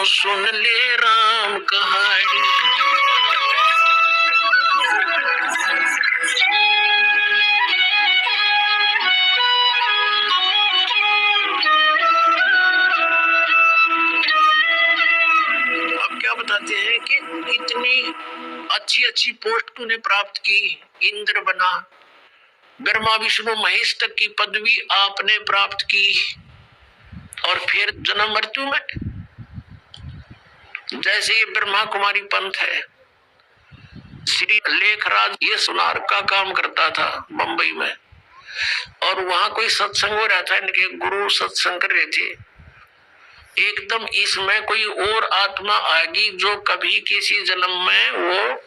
सुन ले राम कहानी। अब क्या बताते हैं कि इतनी अच्छी अच्छी पोस्ट तूने प्राप्त की, इंद्र बना, ब्रह्मा विष्णु महेश तक की पदवी आपने प्राप्त की, और फिर जन्म मृत्यु में जैसे ये ब्रह्मा कुमारी पंथ है, श्री लेखराज ये सुनार का काम करता था बंबई में, और वहां कोई सत्संग हो रहा था, इनके गुरु सत्संग कर रहे थे। एकदम इसमें कोई और आत्मा आएगी जो कभी किसी जन्म में वो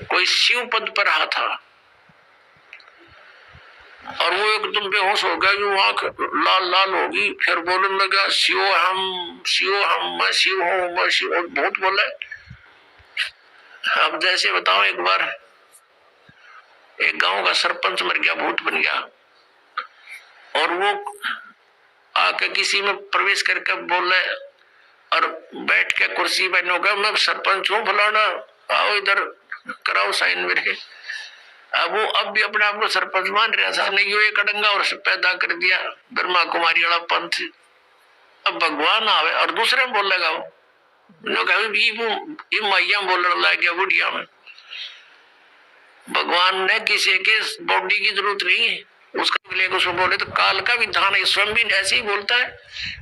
कोई शिव पद पर रहा था, और वो एकदम बेहोश हो गया, जो आंख लाल लाल होगी, फिर बोलने लगा शिव हम, मैं शिव हूं, मैं शिव हूं, बहुत बोले। अब जैसे बताओ, एक बार एक गांव का सरपंच मर गया, भूत बन गया, और वो आके किसी में प्रवेश करके बोले और बैठ के कुर्सी पर होगा, मैं सरपंच हूँ फलाना, आओ इधर कराओ साइन मेरे। अब वो अब भी अपने आप को सरपंच मान रहा था, नहीं एक अडंगा और पैदा कर दिया ब्रह्मा कुमारी वाला पंथ। अब भगवान आवे और दूसरे में बोलेगा, वो मैया बोलने लग गया बुढ़िया में। भगवान ने किसी के बॉडी की जरूरत नहीं है, उसका लेकर उसको बोले तो काल का विधान है, स्वयं भी ऐसे ही बोलता है,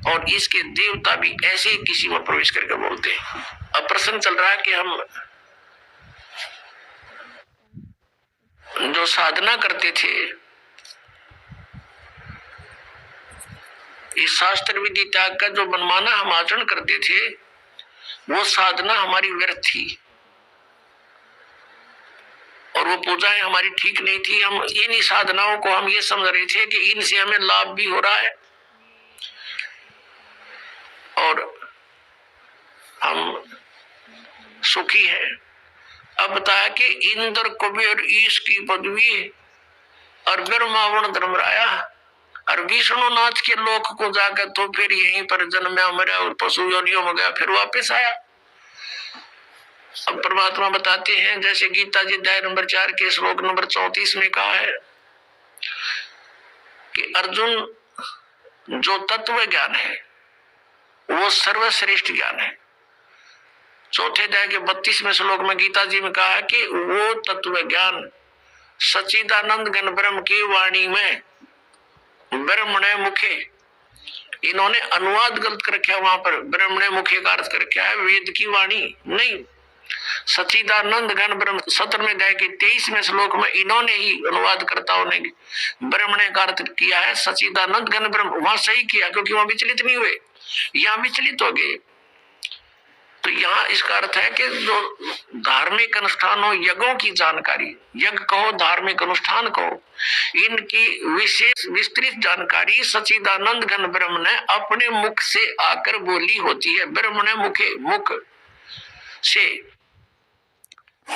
और इसके देवता भी ऐसे ही किसी में प्रवेश करके बोलते हैं। अब प्रश्न चल रहा है कि हम जो साधना करते थे, इस शास्त्र विधि त्याग का जो मनमाना हम आचरण करते थे, वो साधना हमारी व्यर्थ थी, और वो पूजाएं हमारी ठीक नहीं थी। हम इन साधनाओं को हम ये समझ रहे थे कि इनसे हमें लाभ भी हो रहा है, और हम सुखी हैं। अब बताया कि इंद्र कुबेर ईश की पदवी और ब्रह्मावण धर्मराया और विष्णुनाथ के लोक को जाकर तो फिर यहीं पर जन्मा मरा और पशु योनियों में गया, फिर वापस आया। अब परमात्मा बताते हैं, जैसे गीता जी अध्याय नंबर 4 के श्लोक नंबर 34 में कहा है कि अर्जुन, जो तत्व ज्ञान है वो सर्वश्रेष्ठ ज्ञान है। चौथे अध्याय के 32वें श्लोक में गीता जी में कहा है कि वो तत्व ज्ञान सच्चिदानंद घन ब्रह्म की वाणी में ब्रह्मणे मुखे, इन्होंने अनुवाद गलत कर रखा है, वहां पर ब्रह्मणे मुखे का अर्थ कर रखा है वेद की वाणी नहीं, सच्चिदानंद घन ब्रह्म। 17वें अध्याय के 23वें श्लोक में इन्होंने ही अनुवादकर्ताओं ने ब्रह्मणे का अर्थ किया है सच्चिदानंद घन ब्रह्म। वहां सही किया क्योंकि वहां विचलित नहीं हुए, यहाँ विचलित हो गए। तो यहाँ इसका अर्थ है कि जो धार्मिक अनुष्ठानों यज्ञों की जानकारी, यज्ञ कहो धार्मिक अनुष्ठान कहो, इनकी विशेष विस्तृत जानकारी सच्चिदानंद घन ब्रह्म ने अपने मुख से आकर बोली होती है, ब्रह्म ने मुखे मुख से।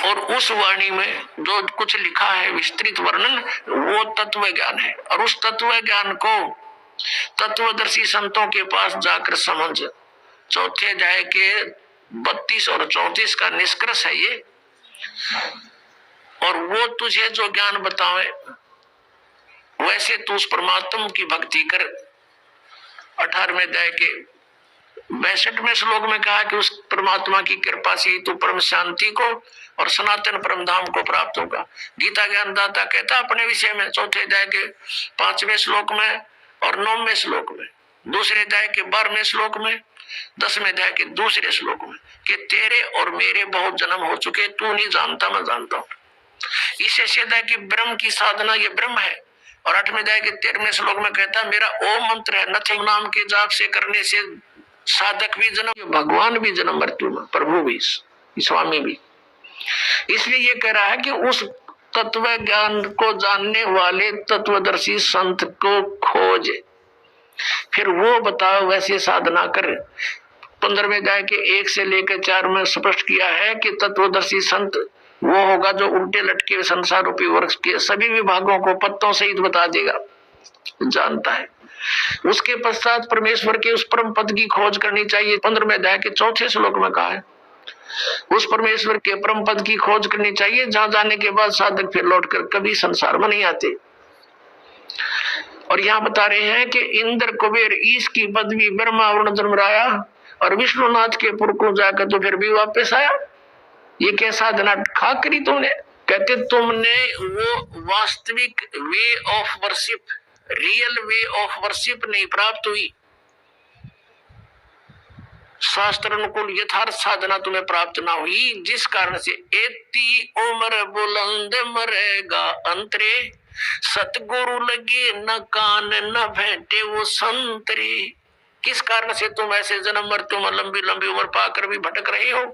और उस वाणी में जो कुछ लिखा है विस्तृत वर्णन, वो तत्व ज्ञान है, और उस तत्व ज्ञान को तत्वदर्शी संतों के पास जाकर समझ। चौथे अध्याय के 32 और 34 का निष्कर्ष है ये। और वो तुझे जो ज्ञान बतावे वैसे तू उस परमात्मा की भक्ति कर। 18वें अध्याय के 62वें श्लोक में कहा कि उस परमात्मा की कृपा से तू परम शांति को और सनातन परम धाम को प्राप्त होगा। गीता ज्ञानदाता कहता अपने विषय में चौथे अध्याय के 5वें श्लोक में और 9वें श्लोक में, दूसरे अध्याय के 12वें श्लोक में, 10वें अध्याय के दूसरे श्लोक में कि तेरे और मेरे बहुत जन्म हो चुके, तू नहीं जानता मैं जानता हूं। इससे सिद्ध है कि ब्रह्म की साधना ये ब्रह्म है। और 8वें अध्याय के 13वें श्लोक में कहता है मेरा ओम मंत्र है, नथिंग नाम के जाप से करने से साधक भी जन्म, भगवान भी जन्म मृत्यु में, प्रभु भी, स्वामी भी। इसलिए ये कह रहा है कि उस तत्व ज्ञान को जानने वाले तत्वदर्शी संत को खोज, फिर वो बताओ वैसे साधना कर। 15वें अध्याय के 1 से लेकर 4 में स्पष्ट किया है कि तत्वदर्शी संत वो होगा जो उल्टे लटके संसार रूपी वृक्ष के सभी विभागों को पत्तों सहित बता देगा, जानता है। उसके पश्चात परमेश्वर के उस परम पद की खोज करनी चाहिए। 15वें अध्याय के 4 श्लोक में कहा है, उस परमेश्वर के परम पद की खोज करनी चाहिए, जहां जाने के बाद साधक फिर लौटकर कभी संसार में नहीं आते। और यहाँ बता रहे हैं कि इंद्र, कुबेर, ईश की पदवी, ब्रह्मा, वरुण, धर्मराया और विष्णुनाथ के पुर को जाकर तो फिर भी वापस आया। ये क्या साधना खा करी तुमने? कहते तुमने वो वास्तविक way of worship, real way of worship नहीं प्राप्त हुई। शास्त्र अनुकूल यथार्थ साधना तुम्हें प्राप्त ना हुई, जिस कारण से एती उम्र बुलंद मरेगा अंतरे, सतगुरु लगे न कान न भेंटे वो संतरे। किस कारण से तुम ऐसे जन्म मृत्यु में लंबी लंबी उम्र पाकर भी भटक रहे हो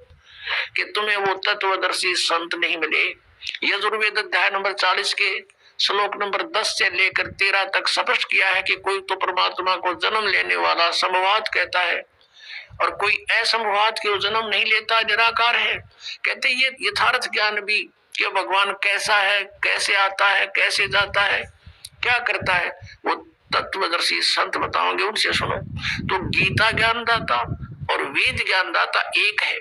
कि तुम्हें वो तत्वदर्शी संत नहीं मिले। यजुर्वेद अध्याय नंबर 40 के श्लोक नंबर 10 से लेकर 13 तक स्पष्ट किया है कि कोई तो परमात्मा को जन्म लेने वाला संभवात कहता है और कोई असंभवात के जन्म नहीं लेता, निराकार है। कहते ये यथार्थ ज्ञान भी कि भगवान कैसा है, कैसे आता है, कैसे जाता है, क्या करता है, वो तत्वदर्शी संत बताओगे, उनसे सुनो। तो गीता ज्ञानदाता और वेद ज्ञानदाता एक है,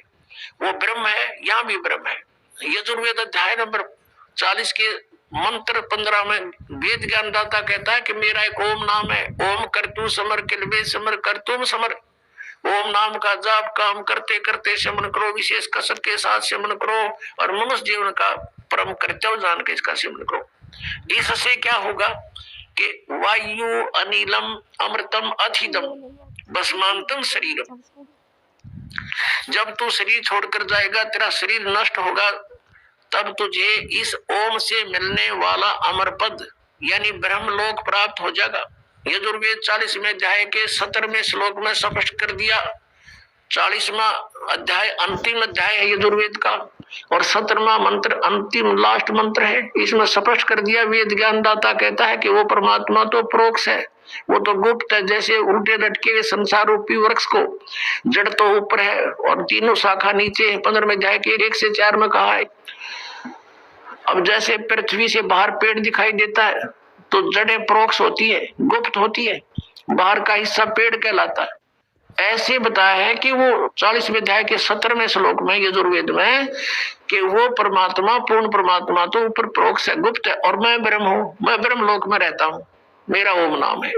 वो ब्रह्म है, यहाँ भी ब्रह्म है। यजुर्वेद अध्याय नंबर 40 के मंत्र 15 में वेद ज्ञानदाता कहता है कि मेरा एक ओम नाम है, ओम करतु समर किलबे समर करतुम समर। ओम नाम का जाप काम करते करते शमन करो, विशेष कसरत के साथ शमन करो और मनुष्य जीवन का परम कर्तव्य जान के इसका शमन करो। इससे क्या होगा कि वायु अनिलम अमृतम अधिदम भस्मांतम शरीरम। जब तू शरीर छोड़कर जाएगा, तेरा शरीर नष्ट होगा, तब तुझे इस ओम से मिलने वाला अमर पद यानी ब्रह्मलोक प्राप्त हो जाएगा। यजुर्वेद 40वें अध्याय के 17वें श्लोक में स्पष्ट कर दिया। 40वां अध्याय अंतिम अध्याय है यजुर्वेद का और 17वां मंत्र अंतिम लास्ट मंत्र है। इसमें स्पष्ट कर दिया, वेद ज्ञानदाता कहता है कि वो परमात्मा तो परोक्ष है, वो तो गुप्त है। जैसे उल्टे लटके हुए संसार रूपी वृक्ष को जड़ तो ऊपर है और तीनों शाखा नीचे है। 15वें अध्याय के 1 से 4 में कहा है। अब जैसे पृथ्वी से बाहर पेड़ दिखाई देता है तो जड़ें परोक्ष होती है, गुप्त होती है, बाहर का हिस्सा पेड़ कहलाता है। ऐसे बताया है कि वो 40वें अध्याय के 17वें श्लोक में यजुर्वेद में कि वो परमात्मा पूर्ण परमात्मा तो ऊपर परोक्ष है, गुप्त है, और मैं ब्रह्म हूँ, मैं ब्रह्म लोक में रहता हूँ, मेरा ओम नाम है।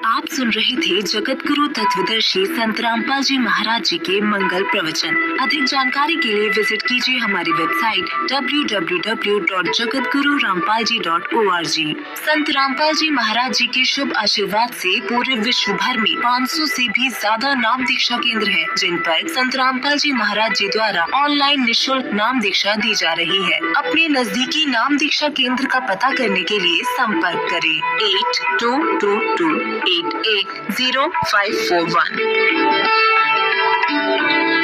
आप सुन रहे थे जगत गुरु तत्वदर्शी संत रामपाल जी महाराज जी के मंगल प्रवचन। अधिक जानकारी के लिए विजिट कीजिए हमारी वेबसाइट www.jagatgururampalji.org। संत रामपाल जी महाराज जी के शुभ आशीर्वाद से पूरे विश्व भर में 500 से भी ज्यादा नाम दीक्षा केंद्र हैं, जिन पर संत रामपाल जी महाराज जी द्वारा ऑनलाइन निःशुल्क नाम दीक्षा दी जा रही है। अपने नजदीकी नाम दीक्षा केंद्र का पता करने के लिए संपर्क करें 8222880541।